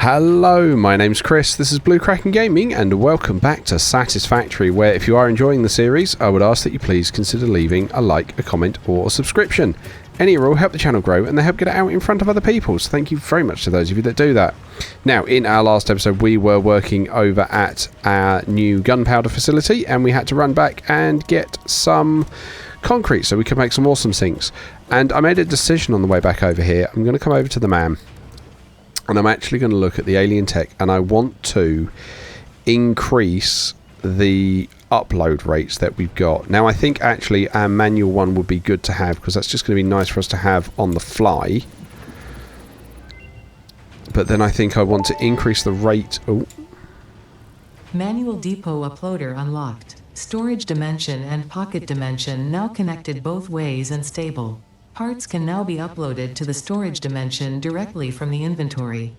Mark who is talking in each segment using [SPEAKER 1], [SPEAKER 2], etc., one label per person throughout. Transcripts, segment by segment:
[SPEAKER 1] Hello, my name's Chris, this is Blue Kraken Gaming, and welcome back to Satisfactory, where if you are enjoying the series, I would ask that you please consider leaving a like, a comment, or a subscription. Any or all help the channel grow, and they help get it out in front of other people, so thank you very much to those of you that do that. Now, in our last episode, we were working over at our new gunpowder facility, and we had to run back and get some concrete so we could make some awesome sinks. And I made a decision on the way back over here. I'm going to come over to the man, and I'm actually going to look at the alien tech, and I want to increase the upload rates that we've got. Now, I think actually our manual one would be good to have, because that's just going to be nice for us to have on the fly. But then I think I want to increase the rate. Oh.
[SPEAKER 2] Manual depot uploader unlocked. Storage dimension and pocket dimension now connected both ways and stable. Parts can now be uploaded to the storage dimension directly from the inventory.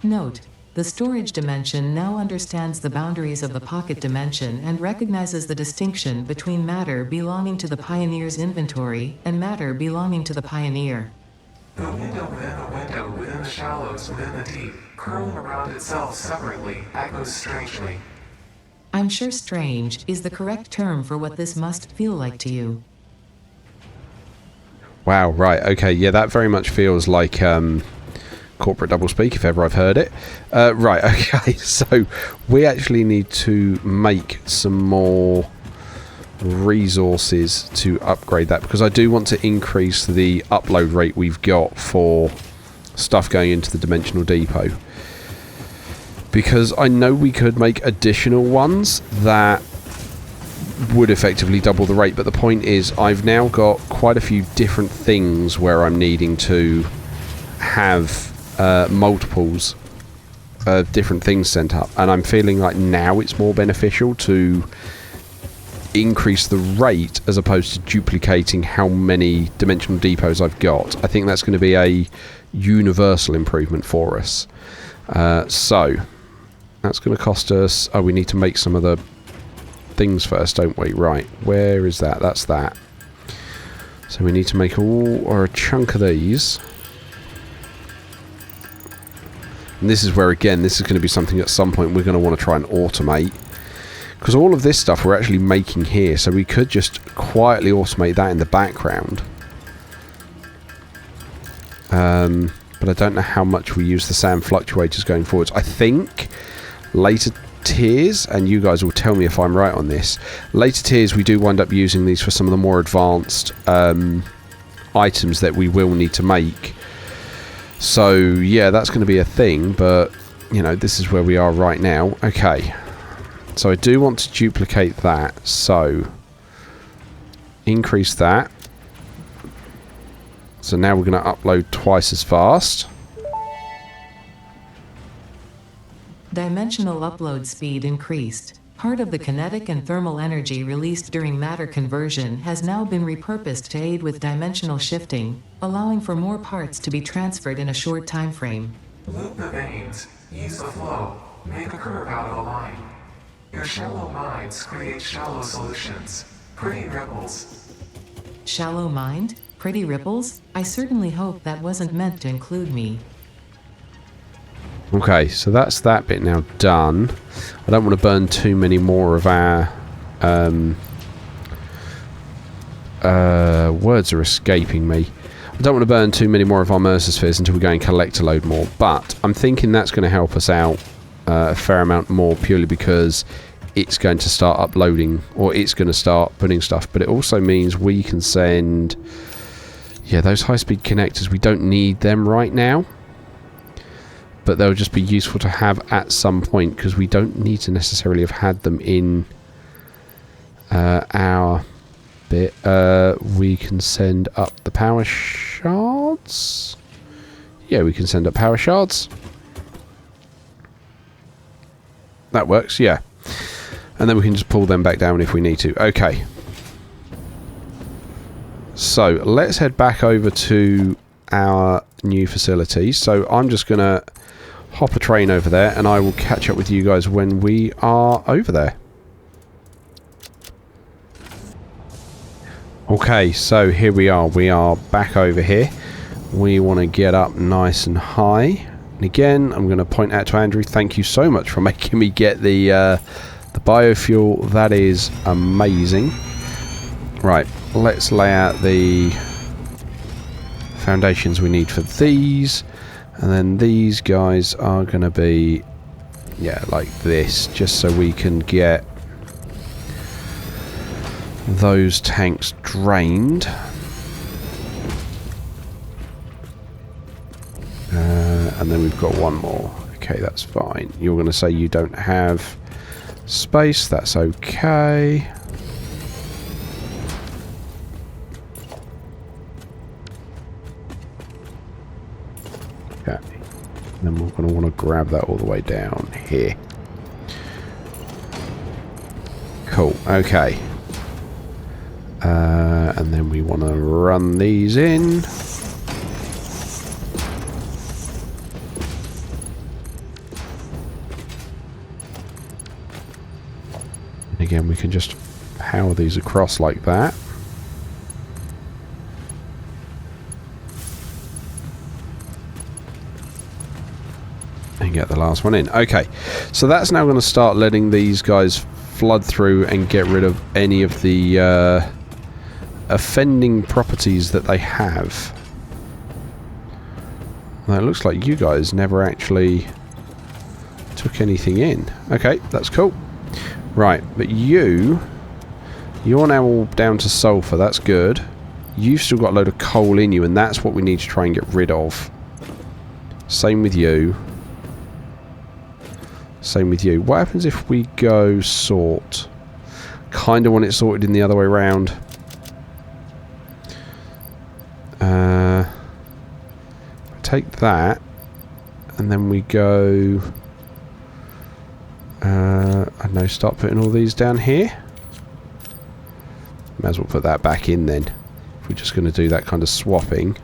[SPEAKER 2] Note: the storage dimension now understands the boundaries of the pocket dimension and recognizes the distinction between matter belonging to the Pioneer's inventory and matter belonging to the Pioneer.
[SPEAKER 3] The window within the window within the shallows within the deep, curling around itself separately, echoes strangely.
[SPEAKER 2] I'm sure strange is the correct term for what this must feel like to you.
[SPEAKER 1] Wow, right, okay, yeah, that very much feels like corporate doublespeak, if ever I've heard it. Right, okay, so we actually need to make some more resources to upgrade that, because I do want to increase the upload rate we've got for stuff going into the dimensional depot. Because I know we could make additional ones that would effectively double the rate, but the point is I've now got quite a few different things where I'm needing to have multiples of different things sent up, and I'm feeling like now it's more beneficial to increase the rate as opposed to duplicating how many dimensional depots I've got. I think that's going to be a universal improvement for us. So that's going to cost us... Oh, we need to make some of the things first, don't we? Right, where is that? That's that. So we need to make all or a chunk of these. And this is where, again, this is going to be something at some point we're going to want to try and automate, because all of this stuff we're actually making here, so we could just quietly automate that in the background. But I don't know how much we use the sand fluctuators going forwards. I think later tiers, and you guys will tell me if I'm right on this, later tiers we do wind up using these for some of the more advanced items that we will need to make. So yeah, that's going to be a thing, but you know, this is where we are right now. Okay, so I do want to duplicate that, so increase that. So now we're going to upload twice as fast.
[SPEAKER 2] Dimensional upload speed increased. Part of the kinetic and thermal energy released during matter conversion has now been repurposed to aid with dimensional shifting, allowing for more parts to be transferred in a short time frame.
[SPEAKER 3] Loop the veins, use the flow, make a curve out of a line. Your shallow minds create shallow solutions. Pretty ripples.
[SPEAKER 2] Shallow mind? Pretty ripples? I certainly hope that wasn't meant to include me.
[SPEAKER 1] Okay, so that's that bit now done. I don't want to burn too many more of our... words are escaping me. I don't want to burn too many more of our Mercer spheres until we go and collect a load more, but I'm thinking that's going to help us out a fair amount more, purely because it's going to start uploading, or it's going to start putting stuff, but it also means we can send... Yeah, those high-speed connectors, we don't need them right now, but they'll just be useful to have at some point, because we don't need to necessarily have had them in our bit. We can send up the power shards. Yeah, we can send up power shards. That works, yeah. And then we can just pull them back down if we need to. Okay. So let's head back over to our new facility. So I'm just going to hop a train over there, and I will catch up with you guys when we are over there. Okay, so here we are. We are back over here. We want to get up nice and high. And again, I'm going to point out to Andrew, thank you so much for making me get the biofuel. That is amazing. Right, let's lay out the foundations we need for these. And then these guys are going to be, yeah, like this, just so we can get those tanks drained. And then we've got one more. Okay, that's fine. You're going to say you don't have space. That's okay. Okay. Then we're going to want to grab that all the way down here. Cool. Okay. And then we want to run these in. Again, we can just power these across like that. And get the last one in. Okay, so that's now going to start letting these guys flood through and get rid of any of the offending properties that they have. Now, it looks like you guys never actually took anything in. Okay, that's cool. Right, but you're now all down to sulfur. That's good. You've still got a load of coal in you, and that's what we need to try and get rid of. Same with you. Same with you. What happens if we go sort? Kind of want it sorted in the other way around. Take that, and then we go... I know, start putting all these down here. May as well put that back in then, if we're just going to do that kind of swapping.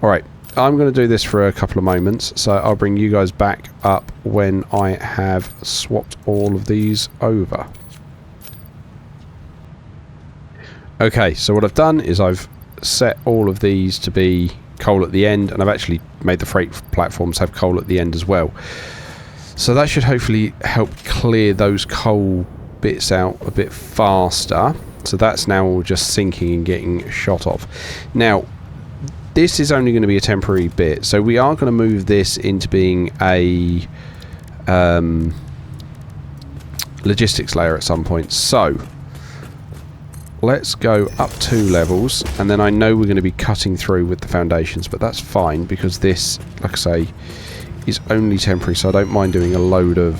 [SPEAKER 1] Alright, I'm going to do this for a couple of moments, so I'll bring you guys back up when I have swapped all of these over. Okay, so what I've done is I've set all of these to be coal at the end, and I've actually made the freight platforms have coal at the end as well. So that should hopefully help clear those coal bits out a bit faster. So that's now all just sinking and getting shot off. Now, this is only going to be a temporary bit, so we are going to move this into being a logistics layer at some point. So let's go up 2 levels, and then I know we're going to be cutting through with the foundations, but that's fine because this, like I say, is only temporary, so I don't mind doing a load of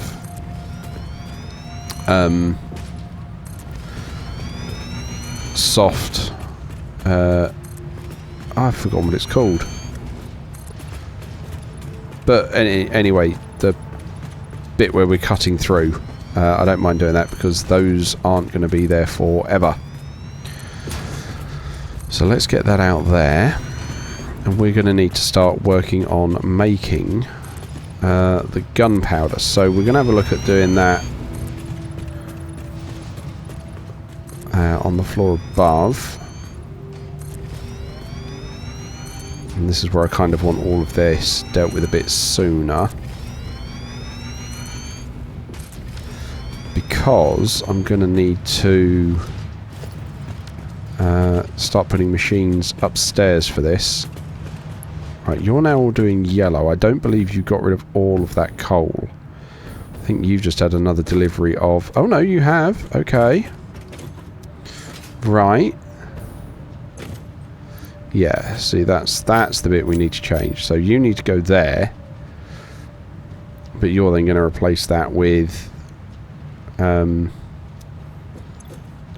[SPEAKER 1] soft I've forgotten what it's called, but anyway, the bit where we're cutting through, I don't mind doing that because those aren't going to be there forever. So let's get that out there, and we're going to need to start working on making the gunpowder. So we're going to have a look at doing that on the floor above. And this is where I kind of want all of this dealt with a bit sooner, because I'm going to need to start putting machines upstairs for this. Right, you're now all doing yellow. I don't believe you got rid of all of that coal. I think you've just had another delivery of... Oh no, you have. Okay. Right. Yeah, see, that's the bit we need to change. So you need to go there, but you're then going to replace that with all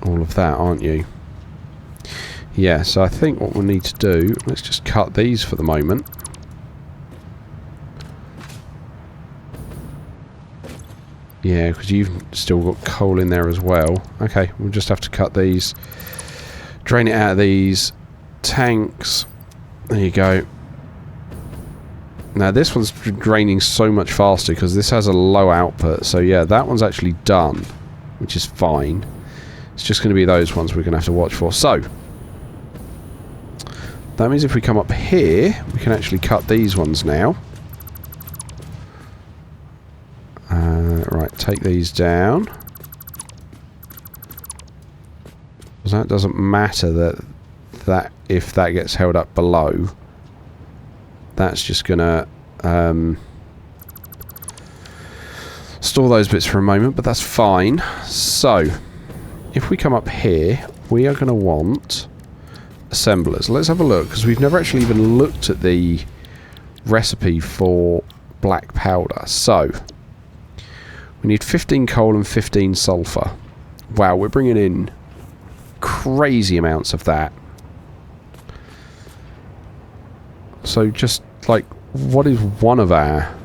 [SPEAKER 1] of that, aren't you? Yeah, so I think what we'll need to do, let's just cut these for the moment. Yeah, because you've still got coal in there as well. Okay, we'll just have to cut these, drain it out of these tanks. There you go. Now this one's draining so much faster because this has a low output. So yeah, that one's actually done, which is fine. It's just going to be those ones we're going to have to watch for. So that means if we come up here, we can actually cut these ones now. Right, take these down. Because that doesn't matter that if that gets held up below, that's just gonna store those bits for a moment, but that's fine. So, if we come up here, we are going to want assemblers. Let's have a look, because we've never actually even looked at the recipe for black powder. So, we need 15 coal and 15 sulfur. Wow, we're bringing in crazy amounts of that. So just like, what is one of our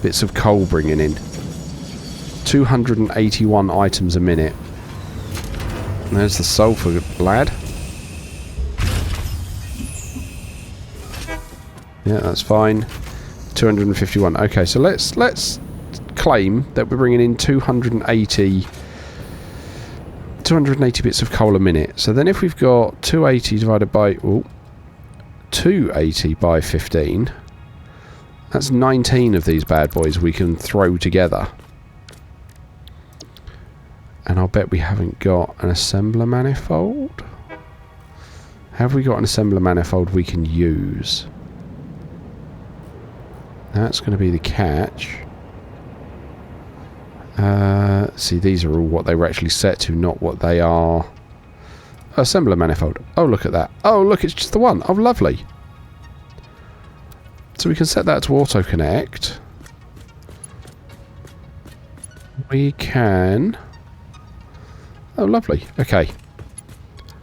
[SPEAKER 1] bits of coal bringing in? 281 items a minute. There's the sulfur, lad. Yeah, that's fine. 251. Okay, so let's claim that we're bringing in 280 bits of coal a minute. So then if we've got 280 divided by 280 by 15, that's 19 of these bad boys we can throw together. And I'll bet we haven't got an assembler manifold. Have we got an assembler manifold we can use? That's going to be the catch. See, these are all what they were actually set to, not what they are. Assembler manifold. Oh, look at that. Oh, look, it's just the one. Oh, lovely. So we can set that to auto connect. We can... Oh, lovely. Okay.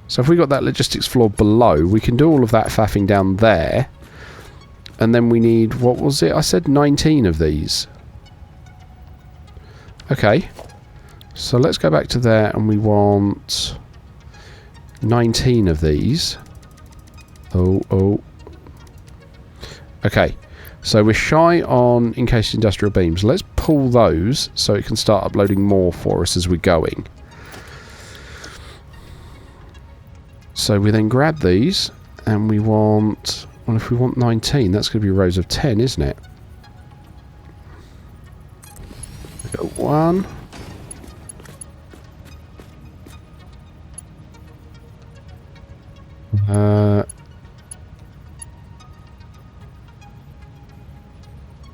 [SPEAKER 1] So if we got that logistics floor below, we can do all of that faffing down there. And then we need... What was it? I said 19 of these. Okay. So let's go back to there and we want 19 of these. Oh. Okay. So we're shy on encased industrial beams. Let's pull those so it can start uploading more for us as we're going. So we then grab these and we want... Well, if we want 19, that's going to be rows of 10, isn't it? We got 1.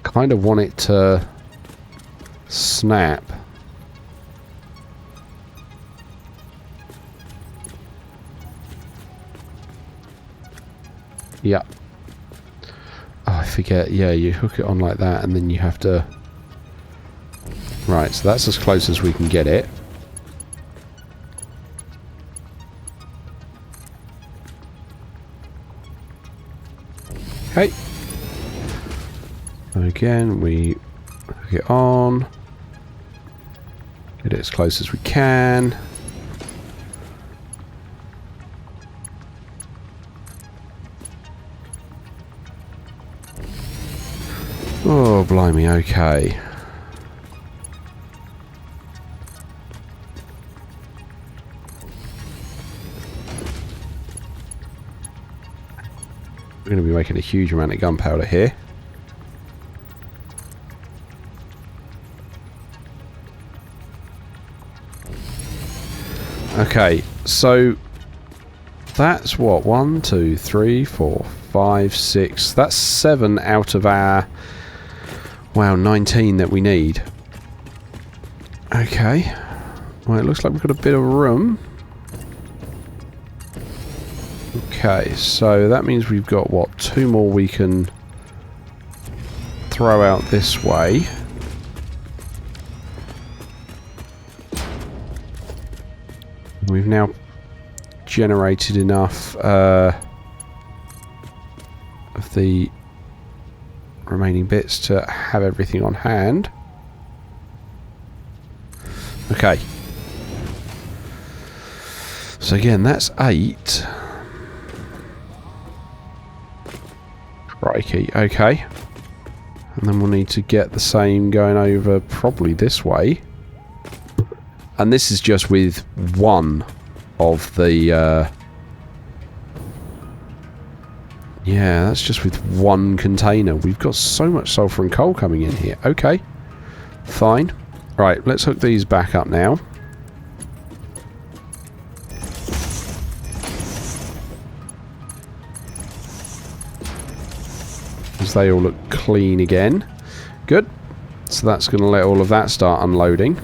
[SPEAKER 1] Kind of want it to snap. Yeah. Oh, I forget. Yeah, you hook it on like that and then you have to... Right, so that's as close as we can get it. Okay. Again, we hook it on. Get it as close as we can. Oh, blimey, okay. We're going to be making a huge amount of gunpowder here. Okay, so that's what? 1, 2, 3, 4, 5, 6. That's 7 out of our... Wow, 19 that we need. Okay. Well, it looks like we've got a bit of room. Okay, so that means we've got, what, 2 more we can throw out this way. We've now generated enough of the remaining bits to have everything on hand. Okay. So again, that's 8. Crikey, okay. And then we'll need to get the same going over probably this way. And this is just with one of the... yeah, that's just with one container. We've got so much sulfur and coal coming in here. Okay. Fine. Right, let's hook these back up now. As they all look clean again. Good. So that's going to let all of that start unloading.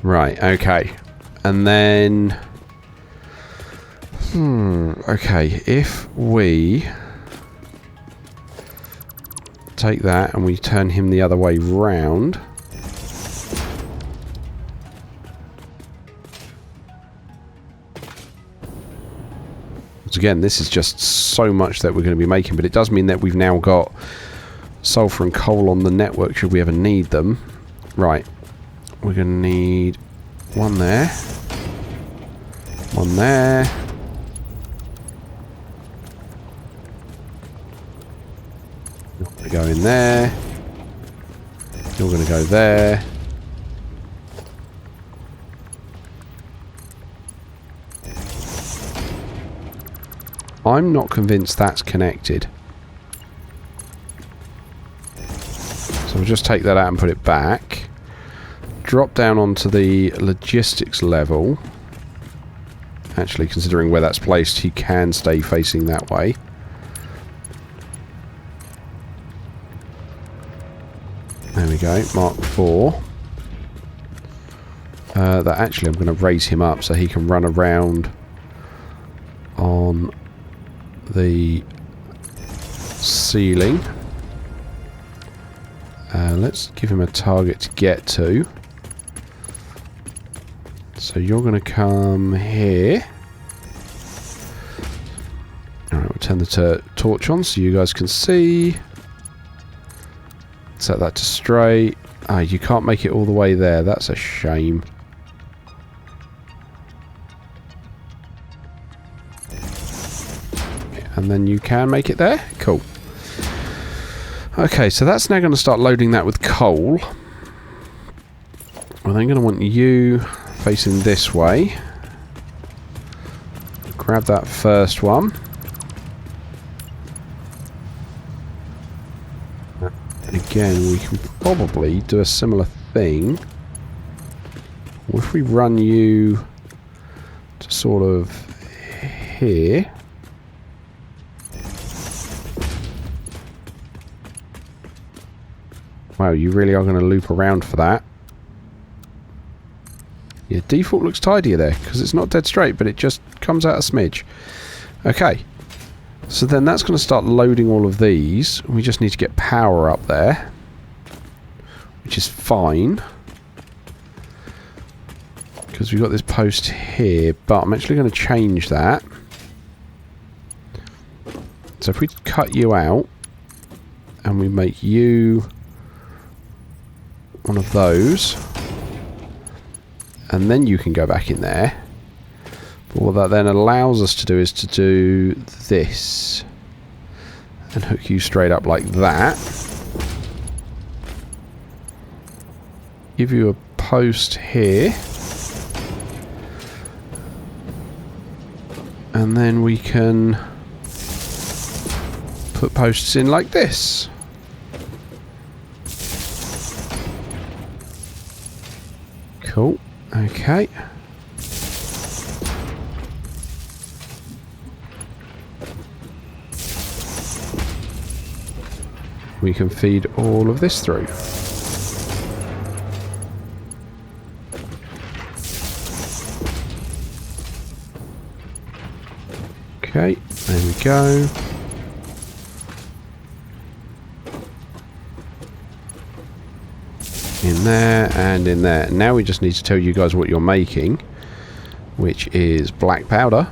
[SPEAKER 1] Right, okay. And then... okay, if we take that and we turn him the other way round... Again, this is just so much that we're going to be making, but it does mean that we've now got sulfur and coal on the network should we ever need them. Right. We're going to need one there. One there. You're going to go in there. You're going to go there. I'm not convinced that's connected. So we'll just take that out and put it back. Drop down onto the logistics level. Actually, considering where that's placed, he can stay facing that way. There we go, Mark 4. That actually I'm going to raise him up so he can run around on the ceiling. Let's give him a target to get to. So you're going to come here. Alright, we'll turn the torch on so you guys can see. Set that to straight. Ah, you can't make it all the way there. That's a shame. And then you can make it there. Cool. Okay, so that's now going to start loading that with coal. I'm then going to want you facing this way. Grab that first one. And again, we can probably do a similar thing. Or if we run you to sort of here. Wow, you really are going to loop around for that. Yeah, default looks tidier there, because it's not dead straight, but it just comes out a smidge. Okay. So then that's going to start loading all of these. We just need to get power up there. Which is fine. Because we've got this post here, but I'm actually going to change that. So if we cut you out, and we make you one of those, and then you can go back in there. But what that then allows us to do is to do this and hook you straight up like that. Give you a post here, and then we can put posts in like this. Cool. Okay. We can feed all of this through. Okay, there we go. In there and in there. Now we just need to tell you guys what you're making, which is black powder.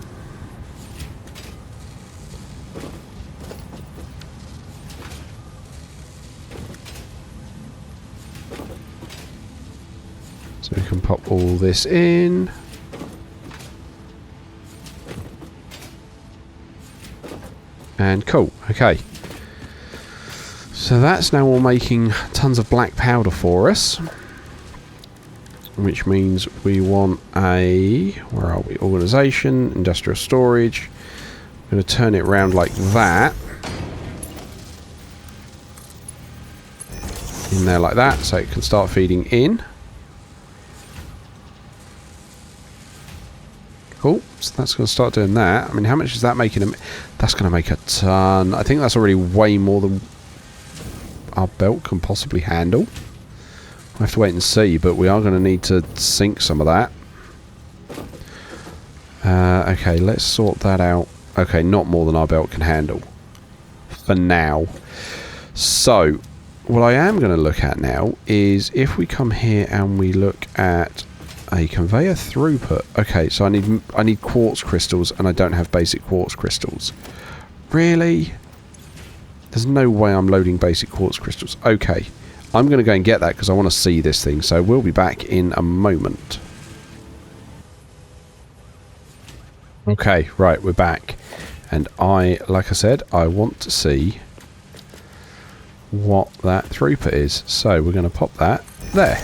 [SPEAKER 1] So we can pop all this in. And cool, okay. So that's now all making tons of black powder for us. Which means we want a... where are we? Organisation, industrial storage. I'm going to turn it around like that. in there like that, so it can start feeding in. Cool, so that's going to start doing that. I mean, how much is that making? That's going to make a ton. I think that's already way more than our belt can possibly handle. We'll have to wait and see, but we are going to need to sink some of that. Okay, let's sort that out. Okay, not more than our belt can handle. For now. So, what I am going to look at now is if we come here and we look at a conveyor throughput. Okay, so I need quartz crystals, and I don't have basic quartz crystals. Really? There's no way I'm loading basic quartz crystals. Okay, I'm going to go and get that because I want to see this thing. So we'll be back in a moment. Okay, right, we're back. And like I said, I want to see what that throughput is. So we're going to pop that there.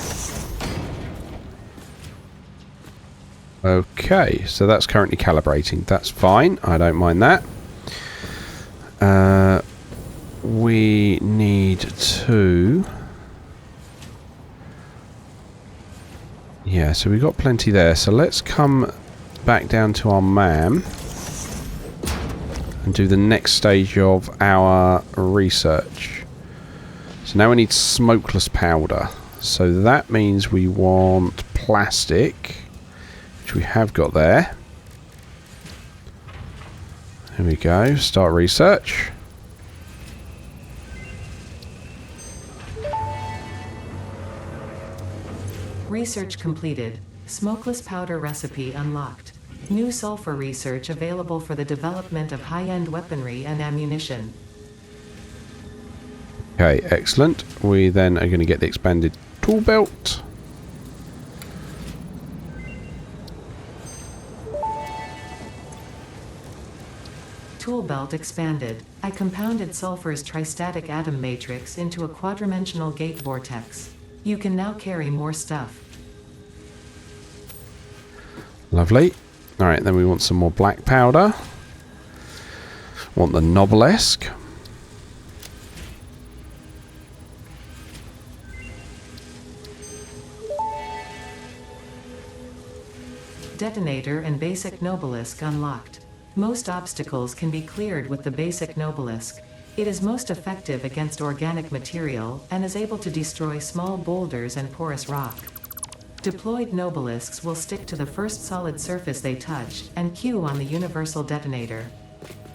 [SPEAKER 1] Okay, so that's currently calibrating. That's fine. I don't mind that. We need to... Yeah, so we've got plenty there. So let's come back down to our MAM and do the next stage of our research. So now we need smokeless powder. So that means we want plastic, which we have got there. There we go. Start research.
[SPEAKER 2] Research completed. Smokeless powder recipe unlocked. New sulfur research available for the development of high-end weaponry and ammunition.
[SPEAKER 1] Okay, excellent. We then are going to get the expanded tool belt.
[SPEAKER 2] Tool belt expanded. I compounded sulfur's tristatic atom matrix into a quadrimensional gate vortex. You can now carry more stuff.
[SPEAKER 1] Lovely. Alright, then we want some more black powder. Want the Noblesque.
[SPEAKER 2] Detonator and basic Noblesque unlocked. Most obstacles can be cleared with the basic Noblesque. It is most effective against organic material and is able to destroy small boulders and porous rock. Deployed Nobelisks will stick to the first solid surface they touch and queue on the universal detonator.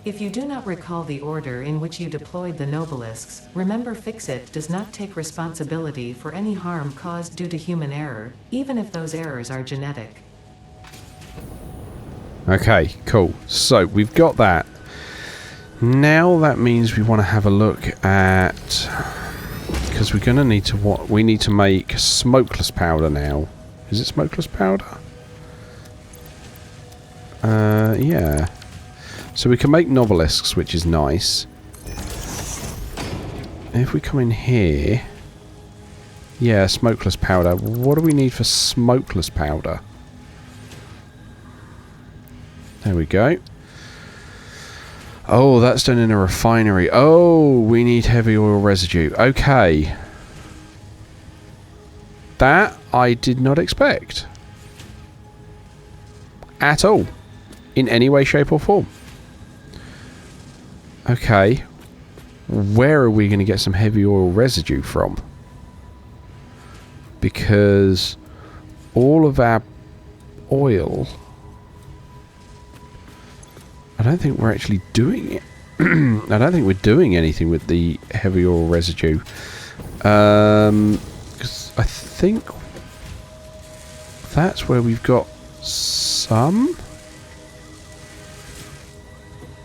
[SPEAKER 2] If you do not recall the order in which you deployed the Nobelisks, remember Fixit does not take responsibility for any harm caused due to human error, even if those errors are genetic.
[SPEAKER 1] Okay, cool. So we've got that. Now that means we want to have a look at... Because we're going to need to... We need to make smokeless powder now. Is it smokeless powder? Yeah. So we can make Nobelisks, which is nice. If we come in here... Yeah, smokeless powder. What do we need for smokeless powder? There we go. Oh, that's done in a refinery. Oh, we need heavy oil residue. Okay. That I did not expect. At all. In any way, shape or form. Okay. Where are we going to get some heavy oil residue from? Because all of our oil... I don't think we're actually doing it. I don't think we're doing anything with the heavy oil residue. 'Cause I think that's where we've got some.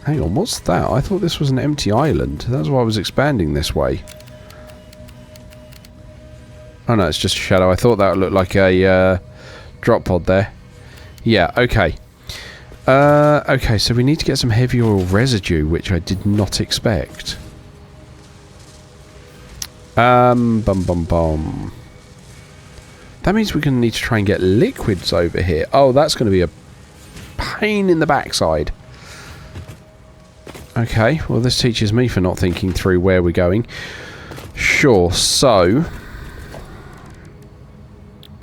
[SPEAKER 1] Hang on, what's that? I thought this was an empty island. That's why I was expanding this way. Oh no, it's just a shadow. I thought that looked like a drop pod there. Yeah, okay. Okay, so we need to get some heavy oil residue, which I did not expect. Bum bum bum. That means we're going to need to try and get liquids over here. Oh, that's going to be a pain in the backside. Okay, well this teaches me for not thinking through where we're going. Sure, so...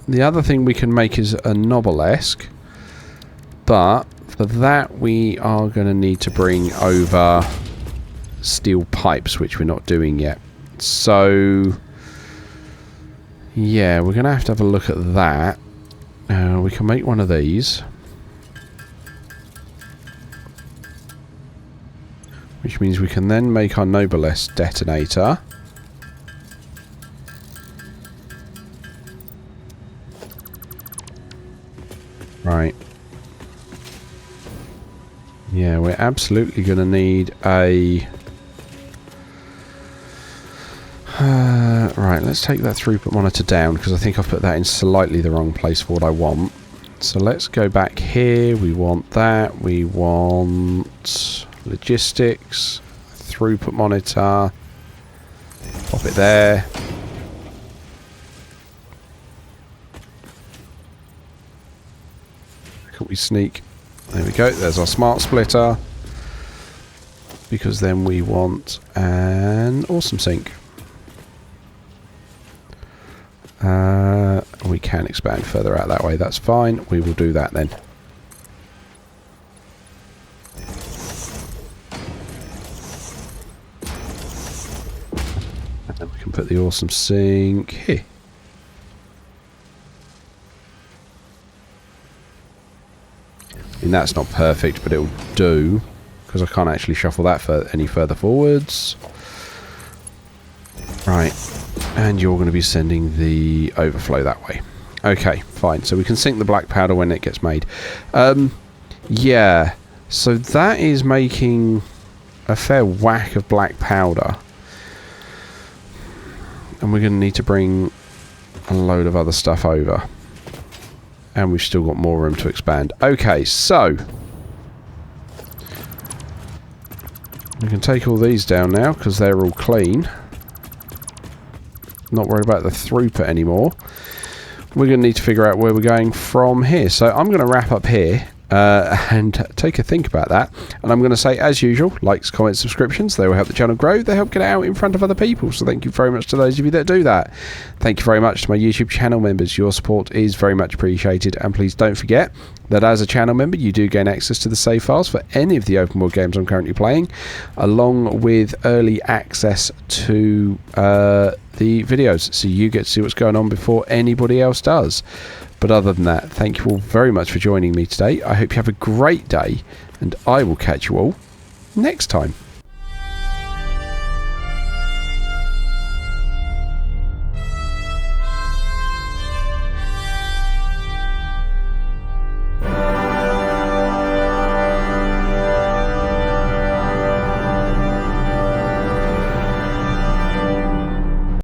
[SPEAKER 1] The other thing we can make is a Nobelesque, but for that we are going to need to bring over steel pipes, which we're not doing yet. So yeah, we're going to have a look at that. We can make one of these, which means we can then make our Nobelesque detonator. Right. Yeah, we're absolutely going to need a... right, let's take that throughput monitor down, because I think I've put that in slightly the wrong place for what I want. So let's go back here. We want that. We want logistics, throughput monitor. Pop it there. Can we sneak? There we go. There's our smart splitter. Because then we want an awesome sink. We can expand further out that way. That's fine. We will do that then. And then we can put the awesome sink here. I mean, that's not perfect, but it'll do, because I can't actually shuffle that any further forwards. Right, and you're going to be sending the overflow that way. Okay, fine. So we can sink the black powder when it gets made. Yeah, so that is making a fair whack of black powder. And we're going to need to bring a load of other stuff over. And we've still got more room to expand. Okay, so we can take all these down now because they're all clean. Not worried about the throughput anymore. We're going to need to figure out where we're going from here. So I'm going to wrap up here and take a think about that. And I'm going to say, as usual, likes, comments, subscriptions. They will help the channel grow. They help get it out in front of other people. So thank you very much to those of you that do that. Thank you very much to my YouTube channel members. Your support is very much appreciated. And please don't forget that as a channel member, you do gain access to the save files for any of the open world games I'm currently playing, along with early access to the videos, so you get to see what's going on before anybody else does. But other than that, thank you all very much for joining me today. I hope you have a great day, and I will catch you all next time.